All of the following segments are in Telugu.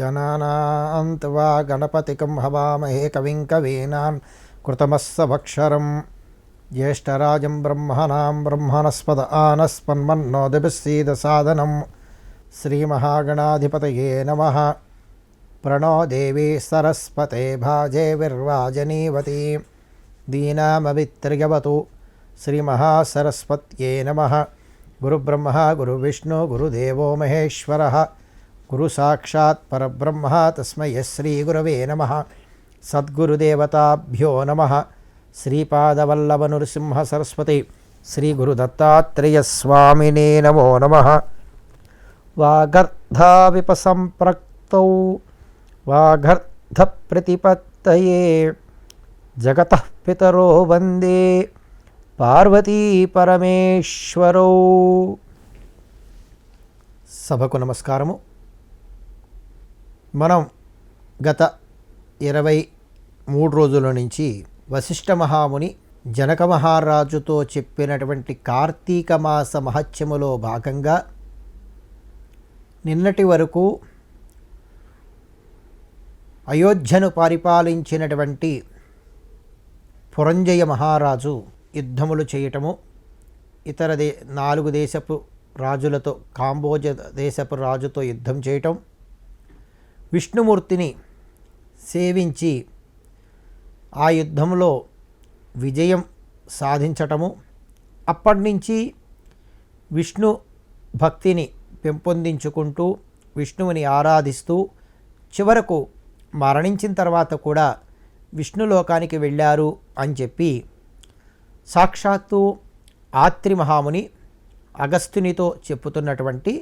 गणानां त्वा गणपतिं हवामहे कविं कवीनां कृतमस्सभक्षरं ज्येष्ठराजं ब्रह्मणां ब्रह्मणस्पद आनस्पन्मन्नोदिभिस्सीदसादनं श्रीमहागणाधिपतये नमः। प्रणो देवी सरस्वते भाजे विर्वाजनीवती दीनामवित्र्यवतु श्रीमहासरस्वत्यै नमः। गुरुब्रह्मा गुरुविष्णु गुरुदेवो महेश्वरः गुरुसाक्षात् परब्रह्म तस्मै श्रीगुरवे नमः। सद्गुरुदेवताभ्यो नमः। श्रीपादवल्लभनृसिंह सरस्वती श्रीगुरुदत्तात्रेयस्वामिने नमो नमः। वागर्धाविपसंप्रक्तौ वागर्धप्रतिपत्तये जगतः पितरो वन्दे పార్వతీ పరమేశ్వరౌ. సభకు నమస్కారము. మనం గత 23 రోజుల నుంచి వశిష్ఠ మహాముని జనక మహారాజుతో చెప్పినటువంటి కార్తీక మాస మహత్యములో భాగంగా నిన్నటి వరకు అయోధ్యను పరిపాలించినటువంటి పురంజయ మహారాజు యుద్ధములు చేయటము, ఇతర 4 దేశపు రాజులతో కాంబోజ దేశపు రాజుతో యుద్ధం చేయటం, విష్ణుమూర్తిని సేవించి ఆ యుద్ధంలో విజయం సాధించటము, అప్పటి నుంచి విష్ణు భక్తిని పెంపొందించుకుంటూ విష్ణువుని ఆరాధిస్తూ చివరకు మరణించిన తర్వాత కూడా విష్ణులోకానికి వెళ్ళారు అని చెప్పి సాక్షాత్తు ఆత్రి మహాముని అగస్త్యునితో చెప్పుతున్నటువంటి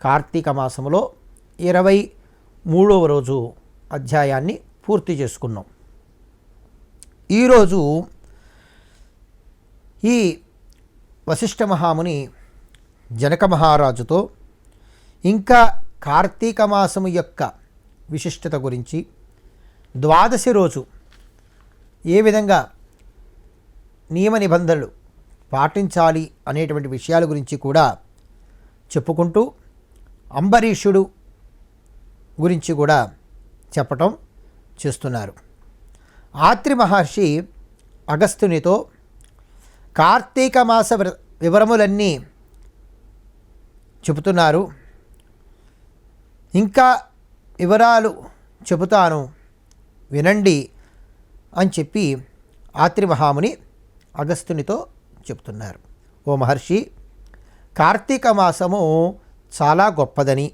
కార్తీక మాసములో 23వ రోజు అధ్యాయాన్ని పూర్తి చేసుకున్నాం. ఈరోజు ఈ వశిష్ఠ మహాముని జనక మహారాజుతో ఇంకా కార్తీక మాసము యొక్క విశిష్టత గురించి, ద్వాదశి రోజు ఏ విధంగా నియమ నిబంధనలు పాటించాలి అనేటువంటి విషయాల గురించి కూడా చెప్పుకుంటూ అంబరీషుడు గురించి కూడా చెప్పటం చేస్తున్నారు. ఆత్రి మహర్షి అగస్త్యునితో కార్తీక మాస వివరములన్నీ చెబుతున్నారు. ఇంకా వివరాలు చెబుతాను వినండి అని చెప్పి ఆత్రి మహాముని అగస్త్యునితో చెప్తున్నారు. ఓ మహర్షి, కార్తీక మాసము చాలా గొప్పదని,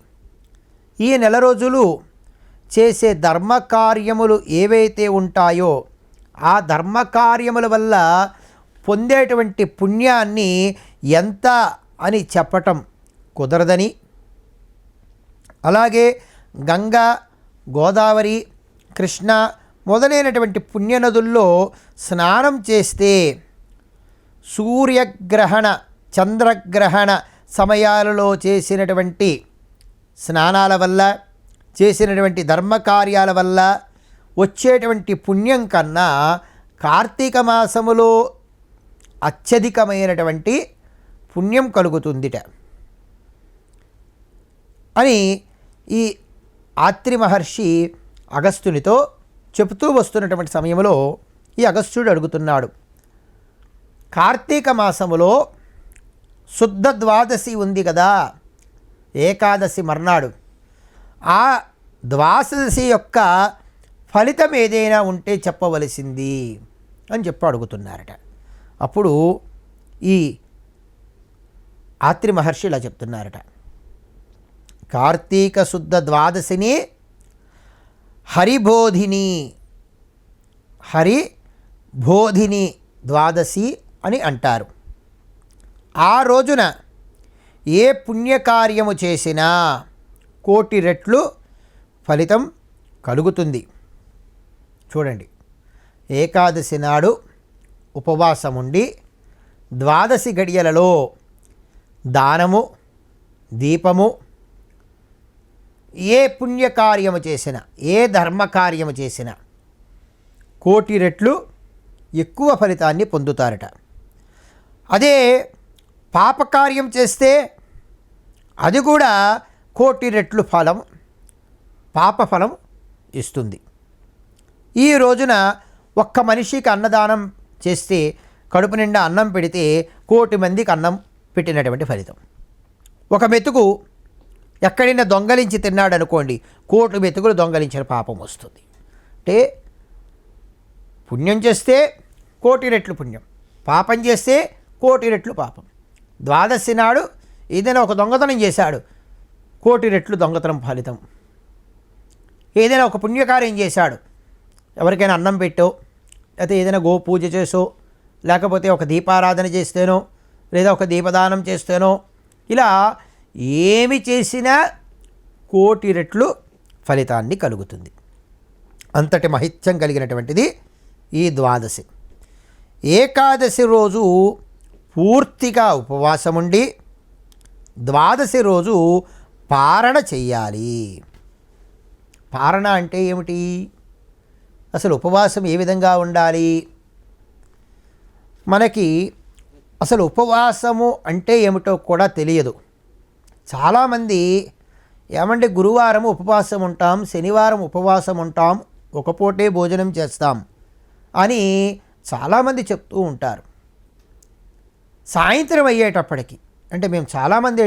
ఈ నెల రోజులు చేసే ధర్మకార్యములు ఏవైతే ఉంటాయో ఆ ధర్మకార్యముల వల్ల పొందేటువంటి పుణ్యాన్ని ఎంత అని చెప్పటం కుదరదని, అలాగే గంగా, గోదావరి, కృష్ణ మొదలైనటువంటి పుణ్యనదుల్లో స్నానం చేస్తే సూర్యగ్రహణ, చంద్రగ్రహణ సమయాలలో చేసినటువంటి స్నానాల వల్ల, చేసినటువంటి ధర్మకార్యాల వల్ల వచ్చేటువంటి పుణ్యం కన్నా కార్తీక మాసములో అత్యధికమైనటువంటి పుణ్యం కలుగుతుందిట అని ఈ ఆత్రి మహర్షి అగస్త్యునితో చెబుతూ వస్తున్నటువంటి సమయంలో ఈ అగస్త్యుడు అడుగుతున్నాడు, కార్తీక మాసములో శుద్ధ ద్వాదశి ఉంది కదా, ఏకాదశి మర్నాడు, ఆ ద్వాదశి యొక్క ఫలితం ఏదైనా ఉంటే చెప్పవలసింది అని చెప్పి అడుగుతున్నారట. అప్పుడు ఈ ఆత్రి మహర్షి ఇలా చెప్తున్నారట, కార్తీక శుద్ధ ద్వాదశిని హరిబోధిని ద్వాదశి అని అంటారు. ఆ రోజున ఏ పుణ్యకార్యము చేసినా 1,000,000 రెట్లు ఫలితం కలుగుతుంది. చూడండి, ఏకాదశి నాడు ఉపవాసముండి ద్వాదశి గడియలలో దానము, దీపము, ఏ పుణ్యకార్యము చేసినా, ఏ ధర్మకార్యము చేసినా 1,000,000 రెట్లు ఎక్కువ ఫలితాన్ని పొందుతారట. అదే పాపకార్యం చేస్తే అది కూడా 1,000,000 రెట్లు ఫలం పాపఫలం ఇస్తుంది. ఈ రోజున ఒక్క మనిషికి అన్నదానం చేస్తే, కడుపు నిండా అన్నం పెడితే 1,000,000 మందికి అన్నం పెట్టినటువంటి ఫలితం. ఒక మెతుకు ఎక్కడైనా దొంగలించి తిన్నాడు అనుకోండి, 1,000,000 మెతుకులు దొంగలించిన పాపం వస్తుంది. అంటే పుణ్యం చేస్తే 1,000,000 రెట్లు పుణ్యం, పాపం చేస్తే 1,000,000 రెట్లు పాపం. ద్వాదశి నాడు ఏదైనా ఒక దొంగతనం చేశాడు, 1,000,000 రెట్లు దొంగతనం ఫలితం. ఏదైనా ఒక పుణ్యకార్యం చేశాడు, ఎవరికైనా అన్నం పెట్టో, లేకపోతే ఏదైనా గో పూజ చేసో, లేకపోతే ఒక దీపారాధన చేస్తేనో, లేదా ఒక దీపదానం చేస్తేనో, ఇలా ఏమి చేసినా 1,000,000 రెట్లు ఫలితాన్ని కలుగుతుంది. అంతటి మహిత్యం కలిగినటువంటిది ఈ ద్వాదశి. ఏకాదశి రోజు పూర్తిగా ఉపవాసం ఉండి, ద్వాదశి రోజు పారణ చెయ్యాలి. పారణ అంటే ఏమిటి? అసలు ఉపవాసం ఏ విధంగా ఉండాలి? మనకి అసలు ఉపవాసము అంటే ఏమిటో కూడా తెలియదు. చాలామంది ఏమంటే గురువారం ఉపవాసం ఉంటాం, శనివారం ఉపవాసం ఉంటాం, ఒక పూటే భోజనం చేస్తాం అని చాలామంది చెప్తూ ఉంటారు. సాయంత్రం అయ్యేటప్పటికి, అంటే మేము చాలామంది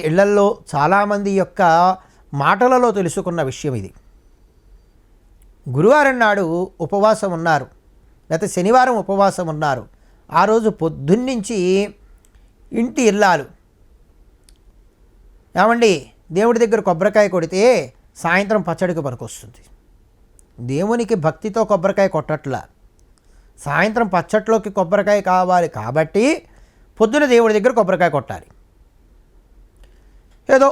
ఇళ్లల్లో చాలామంది యొక్క మాటలలో తెలుసుకున్న విషయం ఇది. గురువారం నాడు ఉపవాసం ఉన్నారు, లేకపోతే శనివారం ఉపవాసం ఉన్నారు. ఆ రోజు పొద్దున్నుంచి ఇంటి ఇల్లాలు ఏమండి దేవుడి దగ్గర కొబ్బరికాయ కొడితే సాయంత్రం పచ్చడికి పనికొస్తుంది. దేవునికి భక్తితో కొబ్బరికాయ కొట్టట్లా, సాయంత్రం పచ్చట్లోకి కొబ్బరికాయ కావాలి కాబట్టి పొద్దున దేవుడి దగ్గర కొబ్బరికాయ కొట్టాలి. ఏదో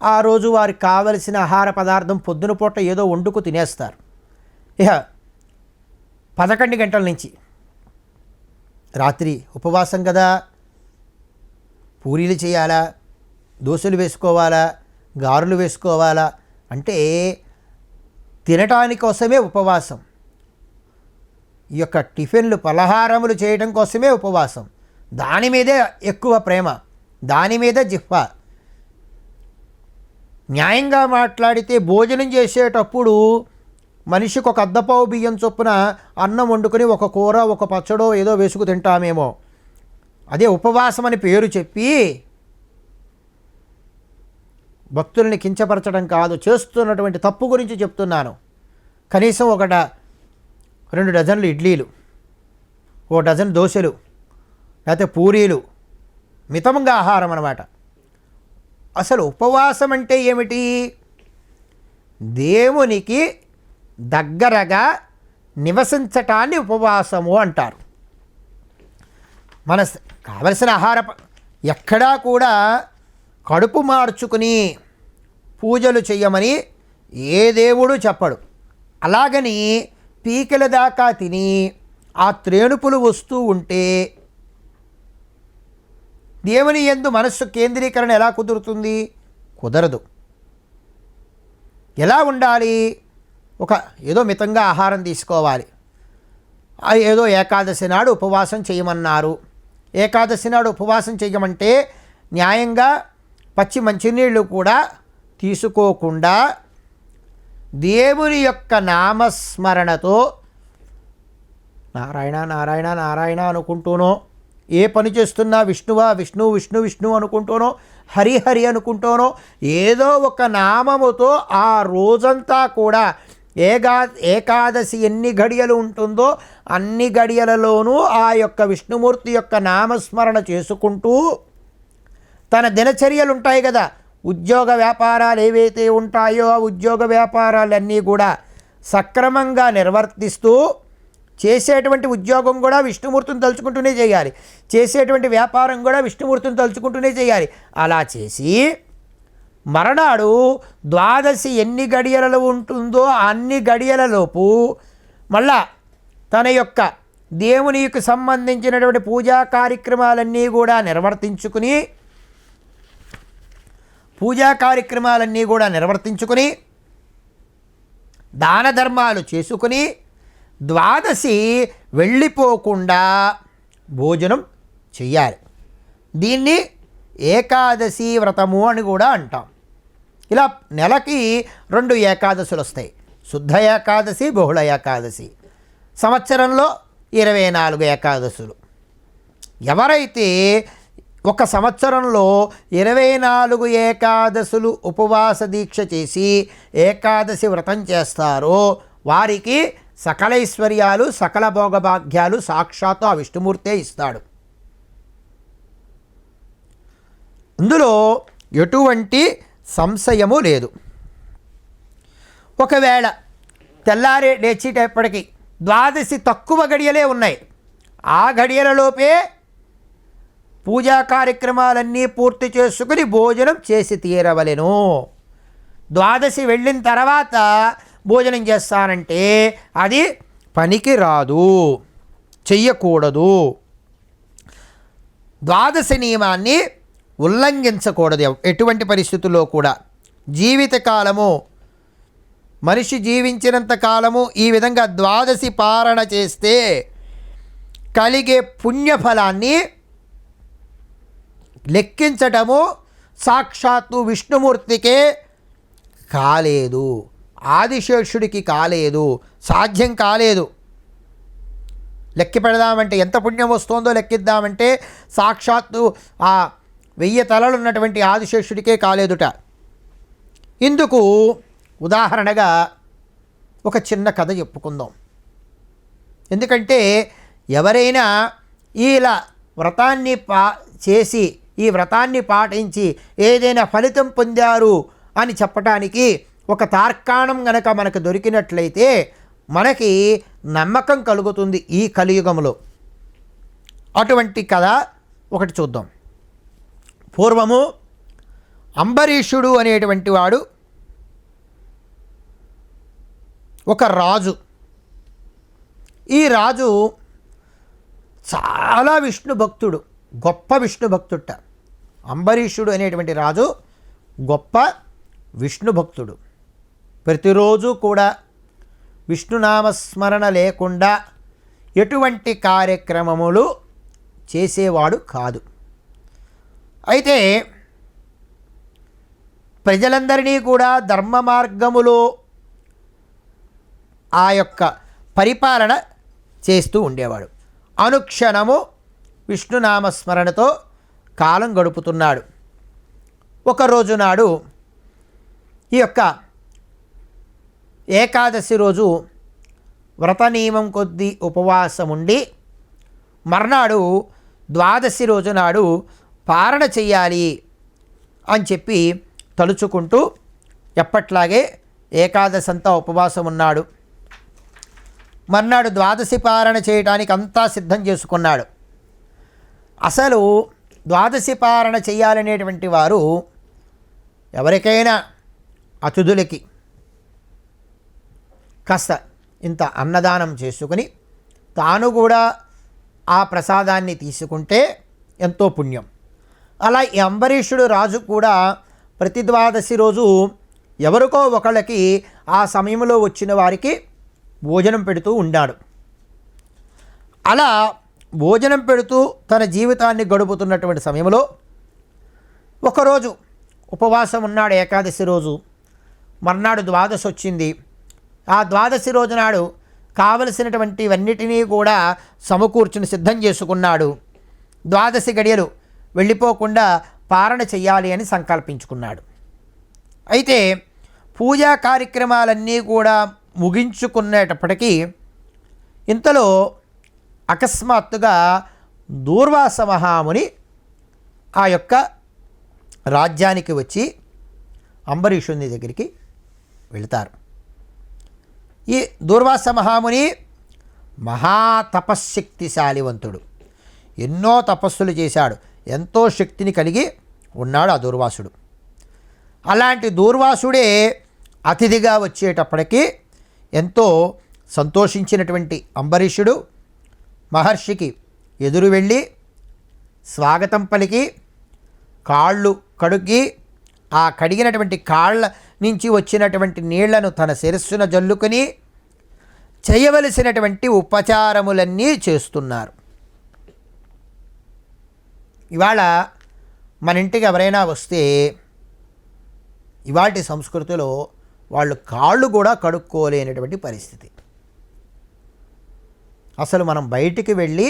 ఆ రోజు వారికి కావలసిన ఆహార పదార్థం పొద్దున పూట ఏదో వండుకు తినేస్తారు. ఇక 11 గంటల నుంచి రాత్రి ఉపవాసం కదా, పూరీలు చేయాలా, దోశలు వేసుకోవాలా, గారెలు వేసుకోవాలా అంటే తినటాని కోసమే ఉపవాసం. ఈ యొక్క టిఫిన్లు పలహారములు చేయడం కోసమే ఉపవాసం. దాని మీదే ఎక్కువ ప్రేమ, దాని మీద జిహ్వ. న్యాయంగా మాట్లాడితే భోజనం చేసేటప్పుడు మనిషికి ఒక అద్దపావు బియ్యం చొప్పున అన్నం వండుకొని ఒక కూర ఒక పచ్చడో ఏదో వేసుకు తింటామేమో. అదే ఉపవాసం అని పేరు చెప్పి భక్తుల్ని కించపరచడం కాదు, చేస్తున్నటువంటి తప్పు గురించి చెప్తున్నాను. కనీసం 1-2 డజన్లు ఇడ్లీలు, 1 డజన్ దోశలు, లేకపోతే పూరీలు, మితంగా ఆహారం అన్నమాట. అసలు ఉపవాసం అంటే ఏమిటి? దేవునికి దగ్గరగా నివసించటాన్ని ఉపవాసము అంటారు. మన కావలసిన ఎక్కడా కూడా కడుపు మార్చుకుని పూజలు చెయ్యమని ఏ దేవుడు చెప్పడు. అలాగని పీకల దాకా తిని ఆ త్రేణుపులు వస్తూ ఉంటే దేవుని యందు మనస్సు కేంద్రీకరణ ఎలా కుదురుతుంది? కుదరదు. ఎలా ఉండాలి? ఏదో మితంగా ఆహారం తీసుకోవాలి. ఏదో ఏకాదశి నాడు ఉపవాసం చేయమన్నారు. ఏకాదశి నాడు ఉపవాసం చేయమంటే న్యాయంగా పచ్చి మంచినీళ్ళు కూడా తీసుకోకుండా దేవుని యొక్క నామస్మరణతో నారాయణ నారాయణ నారాయణ అనుకుంటూనో, ఏ పని చేస్తున్నా విష్ణువా విష్ణు విష్ణు విష్ణు అనుకుంటూనో, హరి హరి అనుకుంటూనో, ఏదో ఒక నామముతో ఆ రోజంతా కూడా ఏకాదశి ఎన్ని గడియలు ఉంటుందో అన్ని గడియలలోనూ ఆ యొక్క విష్ణుమూర్తి యొక్క నామస్మరణ చేసుకుంటూ తన దినచర్యలు ఉంటాయి కదా, ఉద్యోగ వ్యాపారాలు ఏవైతే ఉంటాయో ఆ ఉద్యోగ వ్యాపారాలన్నీ కూడా సక్రమంగా నిర్వర్తిస్తూ, చేసేటువంటి ఉద్యోగం కూడా విష్ణుమూర్తిని తలుచుకుంటూనే చేయాలి, చేసేటువంటి వ్యాపారం కూడా విష్ణుమూర్తిని తలుచుకుంటూనే చేయాలి. అలా చేసి మరణాడు ద్వాదశి ఎన్ని గడియలలో ఉంటుందో అన్ని గడియలలోపు మళ్ళా తన యొక్క దేవునికి సంబంధించినటువంటి పూజా కార్యక్రమాలన్నీ కూడా నిర్వర్తించుకుని దాన ధర్మాలు చేసుకుని ద్వాదశి వెళ్ళిపోకుండా భోజనం చెయ్యాలి. దీన్ని ఏకాదశి వ్రతము అని కూడా అంటాం. ఇలా నెలకి 2 ఏకాదశులు వస్తాయి. శుద్ధ ఏకాదశి, బహుళ ఏకాదశి. సంవత్సరంలో 24 ఏకాదశులు. ఎవరైతే ఒక సంవత్సరంలో 24 ఏకాదశులు ఉపవాస దీక్ష చేసి ఏకాదశి వ్రతం చేస్తారో వారికి సకల ఐశ్వర్యాలు, సకల భోగభాగ్యాలు సాక్షాత్తు ఆ విష్ణుమూర్తే ఇస్తాడు. అందులో ఎటువంటి సంశయము లేదు. ఒకవేళ తెల్లారే లేచేటప్పటికి ద్వాదశి తక్కువ గడియలే ఉన్నాయి, ఆ గడియలలోపే పూజా కార్యక్రమాలన్నీ పూర్తి చేసుకుని భోజనం చేసి తీరవలెను. ద్వాదశి వెళ్ళిన తర్వాత భోజనం చేస్తానంటే అది పనికి రాదు, చెయ్యకూడదు. ద్వాదశి నియమాన్ని ఉల్లంఘించకూడదు ఎటువంటి పరిస్థితుల్లో కూడా. జీవితకాలము, మనిషి జీవించినంత కాలము ఈ విధంగా ద్వాదశి పారణ చేస్తే కలిగే పుణ్యఫలాన్ని లెక్కించటము సాక్షాత్తు విష్ణుమూర్తికే కాలేదు, ఆదిశేషుడికి కాలేదు, సాధ్యం కాలేదు. లెక్కి పెడదామంటే ఎంత పుణ్యం వస్తుందో లెక్కిద్దామంటే సాక్షాత్తు ఆ 1000 తలలు ఉన్నటువంటి ఆదిశేషుడికే కాలేదుట. ఇందుకు ఉదాహరణగా ఒక చిన్న కథ చెప్పుకుందాం. ఎందుకంటే ఎవరైనా ఇలా వ్రతాన్ని చేసి ఈ వ్రతాన్ని పాటించి ఏదైనా ఫలితం పొందారు అని చెప్పటానికి ఒక తార్కాణం గనక మనకు దొరికినట్లయితే మనకి నమ్మకం కలుగుతుంది ఈ కలియుగంలో. అటువంటి కథ ఒకటి చూద్దాం. పూర్వము అంబరీషుడు అనేటువంటి వాడు ఒక రాజు. ఈ రాజు చాలా విష్ణు భక్తుడు, గొప్ప విష్ణు భక్తుట. అంబరీషుడు అనేటువంటి రాజు గొప్ప విష్ణు భక్తుడు. ప్రతిరోజు కూడా విష్ణునామస్మరణ లేకుండా ఎటువంటి కార్యక్రమములు చేసేవాడు కాదు. అయితే ప్రజలందరినీ కూడా ధర్మ మార్గములో ఆ యొక్క పరిపాలన చేస్తూ ఉండేవాడు. అనుక్షణము విష్ణునామస్మరణతో కాలం గడుపుతున్నాడు. ఒకరోజు నాడు ఈ యొక్క ఏకాదశి రోజు వ్రత నియమం కొద్దీ ఉపవాసం ఉండి మర్నాడు ద్వాదశి రోజు నాడు పారణ చెయ్యాలి అని చెప్పి తలుచుకుంటూ ఎప్పట్లాగే ఏకాదశి అంతా ఉపవాసం ఉన్నాడు. మర్నాడు ద్వాదశి పారణ చేయడానికి అంతా సిద్ధం చేసుకున్నాడు. అసలు ద్వాదశి పారణ చేయాలనేటువంటి వారు ఎవరికైనా అతిథులకి కాస్త ఇంత అన్నదానం చేసుకుని తాను కూడా ఆ ప్రసాదాన్ని తీసుకుంటే ఎంతో పుణ్యం. అలా ఈ అంబరీషుడు రాజు కూడా ప్రతి ద్వాదశి రోజు ఎవరికో ఒకళ్ళకి ఆ సమయంలో వచ్చిన వారికి భోజనం పెడుతూ ఉన్నాడు. అలా భోజనం పెడుతూ తన జీవితాన్ని గడుపుతున్నటువంటి సమయంలో ఒకరోజు ఉపవాసం ఉన్నాడు. ఏకాదశి రోజు మర్నాడు ద్వాదశి వచ్చింది. ఆ ద్వాదశి రోజు నాడు కావలసినటువంటివన్నిటినీ కూడా సమకూర్చుని సిద్ధం చేసుకున్నాడు. ద్వాదశి గడియలు వెళ్ళిపోకుండా పారణ చెయ్యాలి అని సంకల్పించుకున్నాడు. అయితే పూజా కార్యక్రమాలన్నీ కూడా ముగించుకునేటప్పటికీ ఇంతలో అకస్మాత్తుగా దూర్వాస మహాముని ఆ యొక్క రాజ్యానికి వచ్చి అంబరీషుని దగ్గరికి వెళతారు. ఈ దూర్వాస మహాముని మహాతపశ్శక్తిశాలివంతుడు, ఎన్నో తపస్సులు చేశాడు, ఎంతో శక్తిని కలిగి ఉన్నాడు ఆ దూర్వాసుడు. అలాంటి దూర్వాసుడే అతిథిగా వచ్చేటప్పటికీ ఎంతో సంతోషించినటువంటి అంబరీషుడు మహర్షికి ఎదురు వెళ్ళి స్వాగతం పలికి కాళ్ళు కడుగి ఆ కడిగినటువంటి కాళ్ళ నుంచి వచ్చినటువంటి నీళ్లను తన శిరస్సున జల్లుకొని చేయవలసినటువంటి ఉపచారములన్నీ చేస్తున్నారు. ఇవాళ మన ఇంటికి ఎవరైనా వస్తే ఇవాటి సంస్కృతిలో వాళ్ళు కాళ్ళు కూడా కడుక్కోలేనటువంటి పరిస్థితి. అసలు మనం బయటికి వెళ్ళి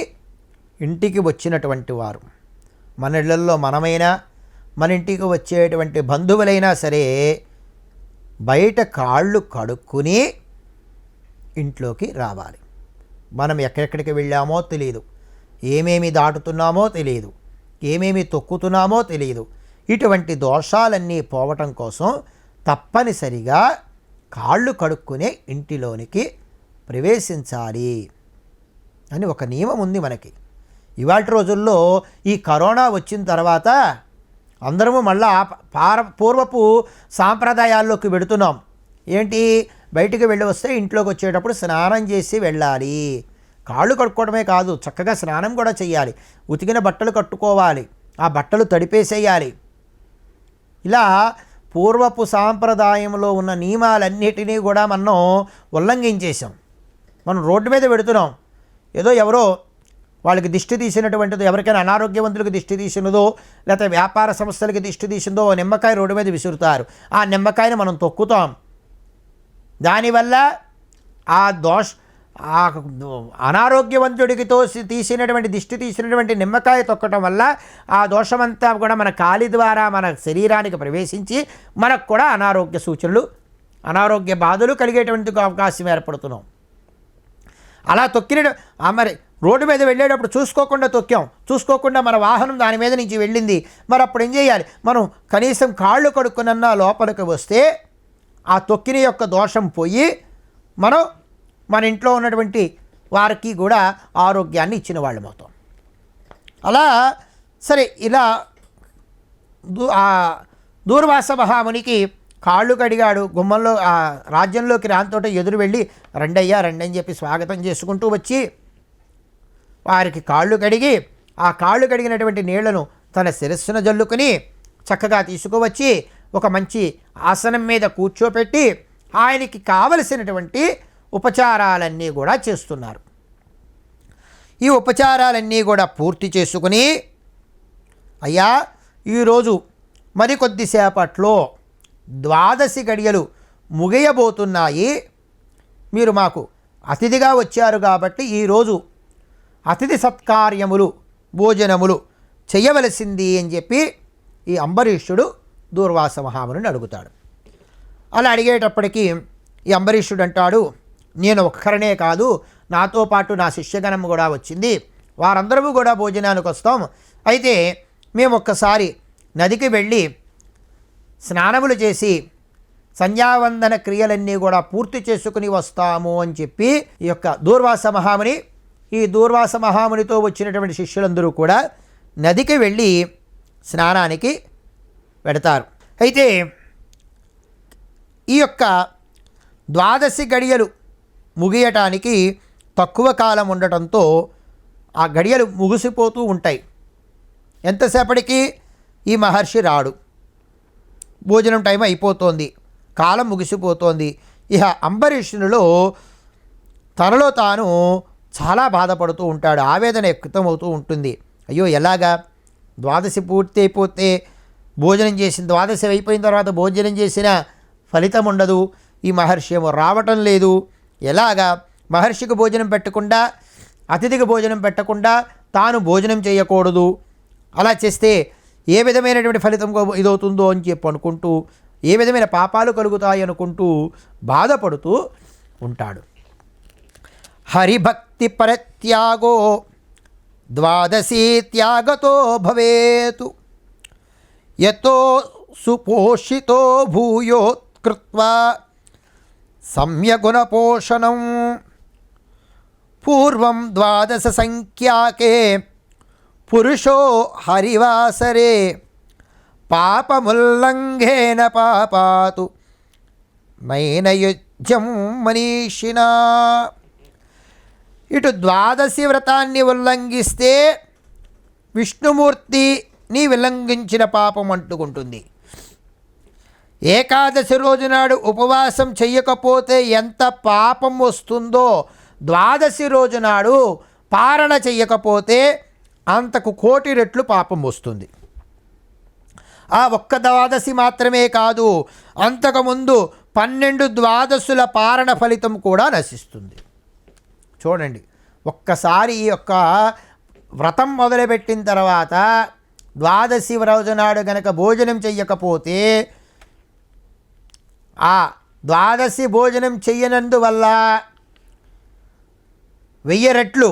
ఇంటికి వచ్చినటువంటి వారు, మన ఇళ్లల్లో మనమైనా మన ఇంటికి వచ్చేటువంటి బంధువులైనా సరే బయట కాళ్ళు కడుక్కుని ఇంట్లోకి రావాలి. మనం ఎక్కడెక్కడికి వెళ్ళామో తెలియదు, ఏమేమి దాటుతున్నామో తెలియదు, ఏమేమి తొక్కుతున్నామో తెలియదు. ఇటువంటి దోషాలన్నీ పోవటం కోసం తప్పనిసరిగా కాళ్ళు కడుక్కునే ఇంటిలోనికి ప్రవేశించాలి అని ఒక నియమం ఉంది మనకి. ఇవాటి రోజుల్లో ఈ కరోనా వచ్చిన తర్వాత అందరము మళ్ళా పూర్వపు సాంప్రదాయాల్లోకి వెడుతున్నాం. ఏంటి, బయటికి వెళ్ళి వస్తే ఇంట్లోకి వచ్చేటప్పుడు స్నానం చేసి వెళ్ళాలి. కాళ్ళు కడుక్కోవడమే కాదు, చక్కగా స్నానం కూడా చేయాలి. ఉతికిన బట్టలు కట్టుకోవాలి, ఆ బట్టలు తడిపేసేయాలి. ఇలా పూర్వపు సాంప్రదాయంలో ఉన్న నియమాలన్నిటినీ కూడా మనం ఉల్లంఘించేసాం. మనం రోడ్డు మీద పెడుతున్నాం. ఏదో ఎవరో వాళ్ళకి దిష్టి తీసినటువంటిదో, ఎవరికైనా అనారోగ్యవంతులకు దిష్టి తీసినదో, లేకపోతే వ్యాపార సంస్థలకి దిష్టి తీసిందో నిమ్మకాయ రోడ్డు మీద విసురుతారు. ఆ నిమ్మకాయని మనం తొక్కుతాం. దానివల్ల ఆ అనారోగ్యవంతుడికి తీసినటువంటి దిష్టి తీసినటువంటి నిమ్మకాయ తొక్కటం వల్ల ఆ దోషమంతా కూడా మన కాలి ద్వారా మన శరీరానికి ప్రవేశించి మనకు కూడా అనారోగ్య సూచనలు, అనారోగ్య బాధలు కలిగేటువంటి అవకాశం ఏర్పడుతున్నాం. అలా తొక్కిన మరి రోడ్డు మీద వెళ్ళేటప్పుడు చూసుకోకుండా తొక్కాం, చూసుకోకుండా మన వాహనం దాని మీద నుంచి వెళ్ళింది. మరి అప్పుడు ఏం చేయాలి? మనం కనీసం కాళ్ళు కడుక్కునన్నా లోపలికి వస్తే ఆ తొక్కిన యొక్క దోషం పోయి మనం మన ఇంట్లో ఉన్నటువంటి వారికి కూడా ఆరోగ్యాన్ని ఇచ్చిన వాళ్ళం అవుతాం. అలా సరే, ఇలా దూర్వాస మహామునికి కాళ్ళు కడిగాడు. గుమ్మంలో రాజ్యంలోకి రాంతోట ఎదురు వెళ్ళి రండయ్యా రండి అని చెప్పి స్వాగతం చేసుకుంటూ వచ్చి వారికి కాళ్ళు కడిగి, ఆ కాళ్ళు కడిగినటువంటి నీళ్లను తన శిరస్సున జల్లుకుని చక్కగా తీసుకువచ్చి ఒక మంచి ఆసనం మీద కూర్చోపెట్టి ఆయనకి కావలసినటువంటి ఉపచారాలన్నీ కూడా చేస్తున్నారు. ఈ ఉపచారాలన్నీ కూడా పూర్తి చేసుకుని, అయ్యా ఈరోజు మరికొద్దిసేపట్లో 12 గడియలు ముగియబోతున్నాయి. మీరు మాకు అతిథిగా వచ్చారు కాబట్టి ఈరోజు అతిథి సత్కార్యములు, భోజనములు చేయవలసింది అని చెప్పి ఈ అంబరీషుడు దూర్వాస మహాముని అడుగుతాడు. అలా అడిగేటప్పటికీ ఈ అంబరీషుడు అంటాడు, నేను ఒక్కరనే కాదు, నాతో పాటు నా శిష్యగణం కూడా వచ్చింది, వారందరము కూడా భోజనానికి వస్తాం. అయితే మేము ఒక్కసారి నదికి వెళ్ళి స్నానములు చేసి సంధ్యావందన క్రియలన్నీ కూడా పూర్తి చేసుకుని వస్తాము అని చెప్పి ఈ యొక్క దూర్వాస మహాముని, ఈ దూర్వాస మహామునితో వచ్చినటువంటి శిష్యులందరూ కూడా నదికి వెళ్ళి స్నానానికి పెడతారు. అయితే ఈ యొక్క 12 గడియలు ముగియటానికి తక్కువ కాలం ఉండటంతో ఆ గడియలు ముగిసిపోతూ ఉంటాయి. ఎంతసేపటికి ఈ మహర్షి రాడు, భోజనం టైం అయిపోతోంది, కాలం ముగిసిపోతోంది. ఇక అంబరీషునిలో తనలో తాను చాలా బాధపడుతూ ఉంటాడు, ఆవేదన వ్యక్తమవుతూ ఉంటుంది. అయ్యో ఎలాగా 12 పూర్తి అయిపోతే భోజనం చేసిన 12 అయిపోయిన తర్వాత భోజనం చేసిన ఫలితం ఉండదు, ఈ మహర్షి ఏమో రావటం లేదు, ఎలాగా మహర్షికి భోజనం పెట్టకుండా, అతిథికి భోజనం పెట్టకుండా తాను భోజనం చేయకూడదు, అలా చేస్తే ఏ విధమైనటువంటి ఫలితం ఇదవుతుందో అని చెప్పి అనుకుంటూ, ఏ విధమైన పాపాలు కలుగుతాయి అనుకుంటూ బాధపడుతూ ఉంటాడు. హరిభక్తి పరిత్యాగో 12 త్యాగతో భవేతు యతో సుపోషితో భూయోత్కృత్వా సమ్యగుణపోషణం పూర్వం 12 సంఖ్యాకే పురుషో హరివాసరే పాపముల్లంఘేన పాపాతు నైనయుజ్యం మనీషినా. ఇటు 12 వ్రతాన్ని ఉల్లంఘిస్తే విష్ణుమూర్తిని ఉల్లంఘించిన పాపం అంటుకుంటుంది. ఏకాదశి రోజు నాడు ఉపవాసం చెయ్యకపోతే ఎంత పాపం వస్తుందో 12 రోజు నాడు పారణ చెయ్యకపోతే అంతకు 1,000,000 రెట్లు పాపం వస్తుంది. ఆ ఒక్క ద్వాదశి మాత్రమే కాదు, అంతకుముందు 12 ద్వాదశుల పారణ ఫలితం కూడా నశిస్తుంది. చూడండి, ఒక్కసారి ఈ యొక్క వ్రతం మొదలుపెట్టిన తర్వాత ద్వాదశి రోజు నాడు గనక భోజనం చెయ్యకపోతే ఆ ద్వాదశి భోజనం చెయ్యనందువల్ల 1000 రెట్లు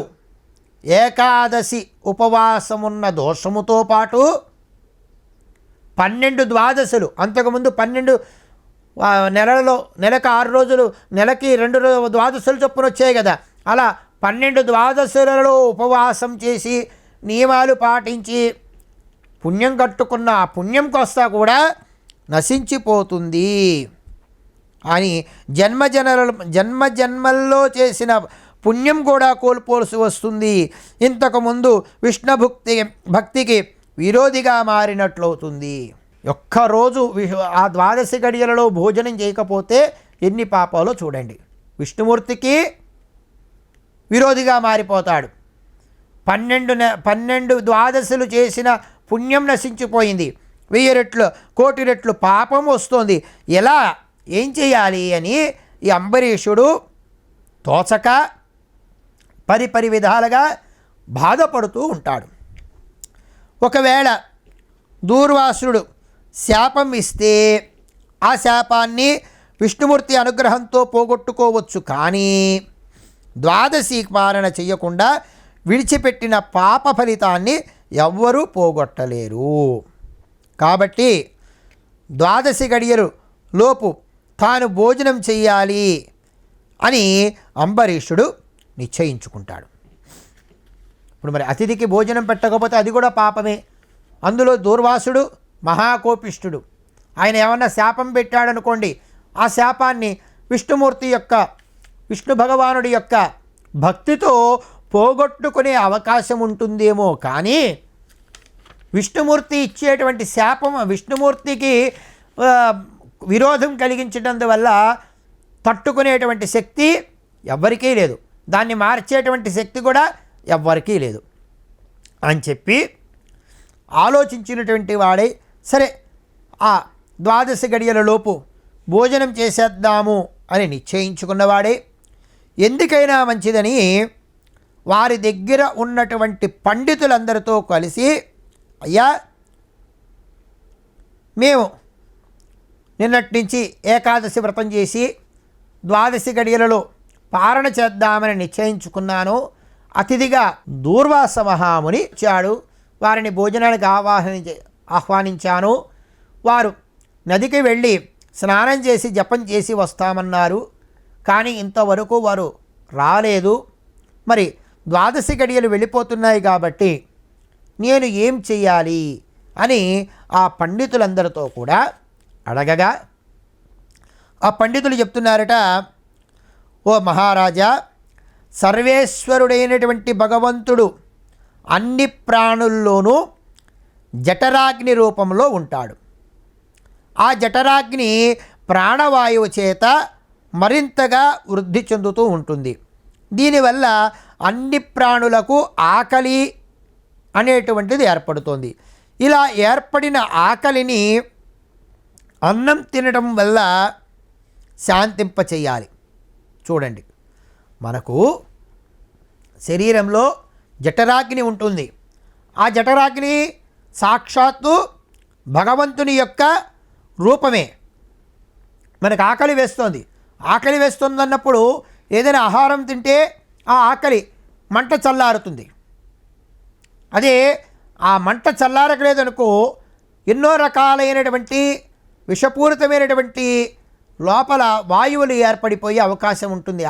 ఏకాదశి ఉపవాసమున్న దోషముతో పాటు 12 ద్వాదశులు, అంతకుముందు 12 నెలలో నెలకు 6 రోజులు, నెలకి 2 ద్వాదశులు చొప్పున వచ్చాయి కదా, అలా 12 ద్వాదశులలో ఉపవాసం చేసి నియమాలు పాటించి పుణ్యం కట్టుకున్న ఆ పుణ్యం కోస్తా కూడా నశించిపోతుంది అని జన్మజన్మల్లో చేసిన పుణ్యం కూడా కోల్పోవలసి వస్తుంది. ఇంతకుముందు విష్ణు భక్తికి విరోధిగా మారినట్లవుతుంది. ఒక్కరోజు ఆ ద్వాదశి గడియలలో భోజనం చేయకపోతే ఎన్ని పాపాలో చూడండి. విష్ణుమూర్తికి విరోధిగా మారిపోతాడు. 12 ద్వాదశులు చేసిన పుణ్యం నశించిపోయింది. 1000 రెట్లు, 1,000,000 రెట్లు పాపం వస్తుంది. ఎలా, ఏం చేయాలి అని ఈ అంబరీషుడు తోచక పరి విధాలుగా బాధపడుతూ ఉంటాడు. ఒకవేళ దూర్వాసుడు శాపం ఇస్తే ఆ శాపాన్ని విష్ణుమూర్తి అనుగ్రహంతో పోగొట్టుకోవచ్చు, కానీ ద్వాదశి పారణ చేయకుండా విడిచిపెట్టిన పాప ఫలితాన్ని ఎవ్వరూ పోగొట్టలేరు. కాబట్టి ద్వాదశి గడియలు లోపు తాను భోజనం చెయ్యాలి అని అంబరీషుడు నిశ్చయించుకుంటాడు. ఇప్పుడు మరి అతిథికి భోజనం పెట్టకపోతే అది కూడా పాపమే. అందులో దూర్వాసుడు మహాకోపిష్ఠుడు. ఆయన ఏమన్నా శాపం పెట్టాడనుకోండి, ఆ శాపాన్ని విష్ణు భగవానుడి యొక్క భక్తితో పోగొట్టుకునే అవకాశం ఉంటుందేమో, కానీ విష్ణుమూర్తి ఇచ్చేటువంటి శాపం విష్ణుమూర్తికి విరోధం కలిగించడందువల్ల తట్టుకునేటువంటి శక్తి ఎవ్వరికీ లేదు, దాన్ని మార్చేటువంటి శక్తి కూడా ఎవ్వరికీ లేదు అని చెప్పి ఆలోచించినటువంటి వాడై, సరే ఆ ద్వాదశి గడియల లోపు భోజనం చేసేద్దాము అని నిశ్చయించుకున్నవాడే ఎందుకైనా మంచిదని వారి దగ్గర ఉన్నటువంటి పండితులందరితో కలిసి, అయ్యా మేము నిన్నటి నుంచి ఏకాదశి వ్రతం చేసి ద్వాదశి గడియలలో పారణ చేద్దామని నిశ్చయించుకున్నాను. అతిథిగా దూర్వాస మహాముని వచ్చాడు, వారిని భోజనానికి ఆహ్వానించాను. వారు నదికి వెళ్ళి స్నానం చేసి జపం చేసి వస్తామన్నారు, కానీ ఇంతవరకు వారు రాలేదు. మరి ద్వాదశి గడియలు వెళ్ళిపోతున్నాయి కాబట్టి నేను ఏం చెయ్యాలి అని ఆ పండితులందరితో కూడా అడగగా, ఆ పండితులు చెప్తున్నారట, ఓ మహారాజా, సర్వేశ్వరుడైనటువంటి భగవంతుడు అన్ని ప్రాణుల్లోనూ జఠరాగ్ని రూపంలో ఉంటాడు. ఆ జఠరాగ్ని ప్రాణవాయువు చేత మరింతగా వృద్ధి చెందుతూ ఉంటుంది. దీనివల్ల అన్ని ప్రాణులకు ఆకలి అనేటువంటిది ఏర్పడుతుంది. ఇలా ఏర్పడిన ఆకలిని అన్నం తినడం వల్ల శాంతింపచేయాలి. చూడండి, మనకు శరీరంలో జఠరాగ్ని ఉంటుంది. ఆ జఠరాగ్ని సాక్షాత్తు భగవంతుని యొక్క రూపమే. మనకు ఆకలి వేస్తుందన్నప్పుడు ఏదైనా ఆహారం తింటే ఆ ఆకలి మంట చల్లారుతుంది. అదే ఆ మంట చల్లారకలేదనుకో, ఎన్నో రకాలైనటువంటి విషపూరితమైనటువంటి లోపల వాయువులు ఏర్పడిపోయే అవకాశం ఉంటుంది.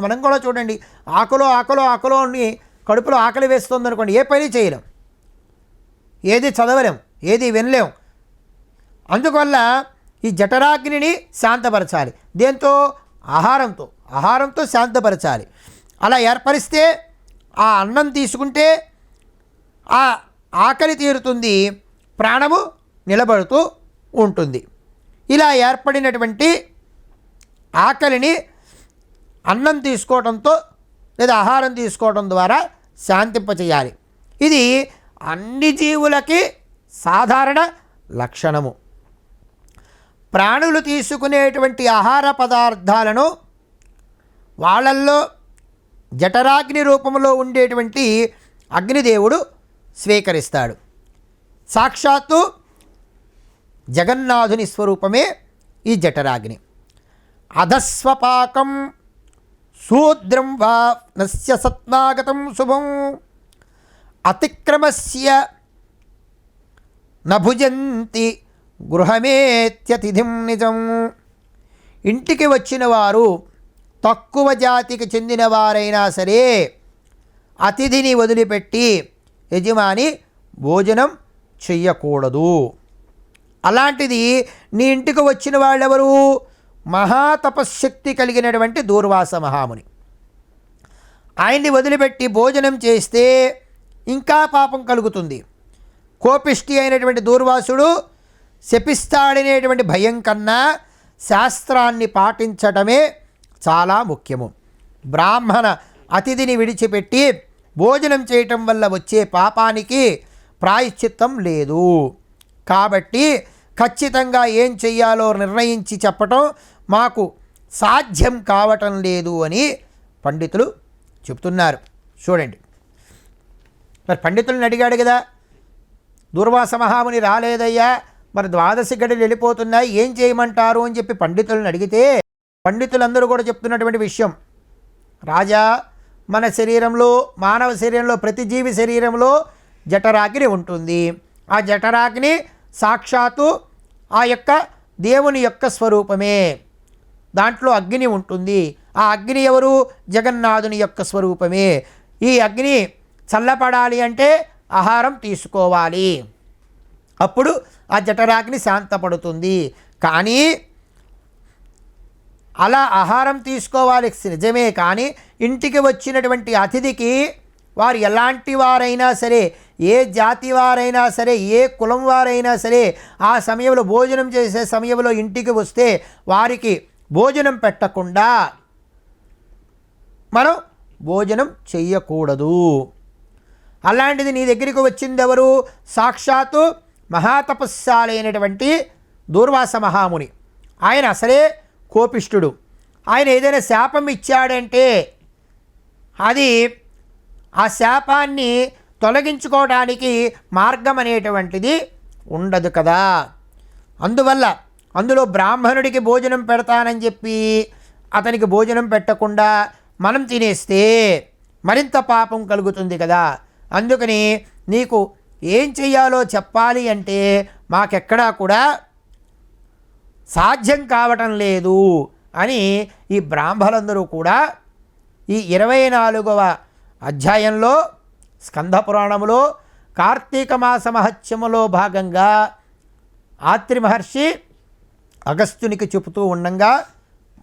మనం కూడా చూడండి, ఆకలో అని కడుపులో ఆకలి వేస్తుందనుకోండి, ఏ పని చేయలేం, ఏది చదవలేం, ఏది వినలేం. అందువల్ల ఈ జఠరాగ్నిని శాంతపరచాలి. దేంతో? ఆహారంతో శాంతపరచాలి. అలా ఏర్పరిస్తే ఆ అన్నం తీసుకుంటే ఆ ఆకలి తీరుతుంది, ప్రాణము నిలబడుతూ ఉంటుంది. ఇలా ఏర్పడినటువంటి ఆకలిని అన్నం తీసుకోవడంతో లేదా ఆహారం తీసుకోవడం ద్వారా శాంతింపచేయాలి. ఇది అన్ని జీవులకి సాధారణ లక్షణము. ప్రాణులు తీసుకునేటువంటి ఆహార పదార్థాలను వాళ్ళల్లో జఠరాగ్ని రూపంలో ఉండేటువంటి అగ్నిదేవుడు స్వీకరిస్తాడు. సాక్షాత్తు జగన్నాథుని స్వరూపమే ఈ జఠరాగ్ని. అధస్వపాకం శూద్రం వా నస్య సత్నాగతం శుభం అతిక్రమస్య నభుజంతి గృహమేత్యతిథిం నిజం. ఇంటికి వచ్చిన వారు తక్కువ జాతికి చెందిన వారైనా సరే అతిథిని వదిలిపెట్టి యజమాని భోజనం చెయ్యకూడదు. అలాంటిది నీ ఇంటికి వచ్చిన వాళ్ళెవరు? మహాతపశ్శక్తి కలిగినటువంటి దూర్వాస మహాముని. ఆయన్ని వదిలిపెట్టి భోజనం చేస్తే ఇంకా పాపం కలుగుతుంది. కోపిష్టి అయినటువంటి దూర్వాసుడు శపిస్తాడనేటువంటి భయం కన్నా శాస్త్రాన్ని పాటించటమే చాలా ముఖ్యము. బ్రాహ్మణ అతిథిని విడిచిపెట్టి భోజనం చేయటం వల్ల వచ్చే పాపానికి ప్రాయశ్చిత్తం లేదు. కాబట్టి ఖచ్చితంగా ఏం చెయ్యాలో నిర్ణయించి చెప్పటం మాకు సాధ్యం కావటం లేదు అని పండితులు చెప్తున్నారు. చూడండి, మరి పండితులను అడిగాడు కదా, దూర్వాస మహాముని రాలేదయ్యా, మరి ద్వాదశి గడిలు వెళ్ళిపోతున్నాయి, ఏం చేయమంటారు అని చెప్పి పండితులను అడిగితే పండితులందరూ కూడా చెప్తున్నటువంటి విషయం, రాజా, మన శరీరంలో, మానవ శరీరంలో, ప్రతి జీవి శరీరంలో జఠరాగ్ని ఉంటుంది. ఆ జఠరాగ్ని సాక్షాత్తు ఆ యొక్క దేవుని యొక్క స్వరూపమే. దాంట్లో అగ్ని ఉంటుంది. ఆ అగ్ని ఎవరు? జగన్నాథుని యొక్క స్వరూపమే. ఈ అగ్ని చల్లపడాలి అంటే ఆహారం తీసుకోవాలి, అప్పుడు ఆ జఠరాగ్ని శాంతపడుతుంది. కానీ అలా ఆహారం తీసుకోవాలి నిజమే, కానీ ఇంటికి వచ్చినటువంటి అతిథికి వారు ఎలాంటి వారైనా సరే, ఏ జాతి వారైనా సరే, ఏ కులం వారైనా సరే, ఆ సమయంలో భోజనం చేసే సమయంలో ఇంటికి వస్తే వారికి భోజనం పెట్టకుండా మనం భోజనం చెయ్యకూడదు. అలాంటిది నీ దగ్గరికి వచ్చింది ఎవరు? సాక్షాత్తు మహాతపస్శాలైనటువంటి దూర్వాస మహాముని. ఆయన అసలే కోపిష్ఠుడు. ఆయన ఏదైనా శాపం ఇచ్చాడంటే అది ఆ శాపాన్ని తొలగించుకోవడానికి మార్గం అనేటువంటిది ఉండదు కదా. అందువల్ల అందులో బ్రాహ్మణుడికి భోజనం పెడతానని చెప్పి అతనికి భోజనం పెట్టకుండా మనం తినేస్తే మరింత పాపం కలుగుతుంది కదా. అందుకని నీకు ఏం చెయ్యాలో చెప్పాలి అంటే మాకెక్కడా కూడా సాధ్యం కావటం లేదు అని ఈ బ్రాహ్మణులందరూ కూడా ఈ 24వ అధ్యాయంలో స్కంద పురాణములో కార్తీక మాస మహత్యములో భాగంగా ఆత్రి మహర్షి అగస్త్యునికి చెబుతూ ఉండంగా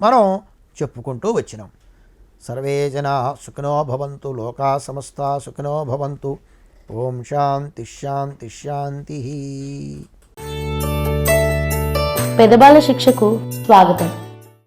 మనం చెప్పుకుంటూ వచ్చినాం. సర్వే జనా సుఖినో భవంతు, లోకా సమస్తా సుఖినో భవంతు. ఓం శాంతి శాంతి శాంతి. పెదబాల శిక్షకు స్వాగతం.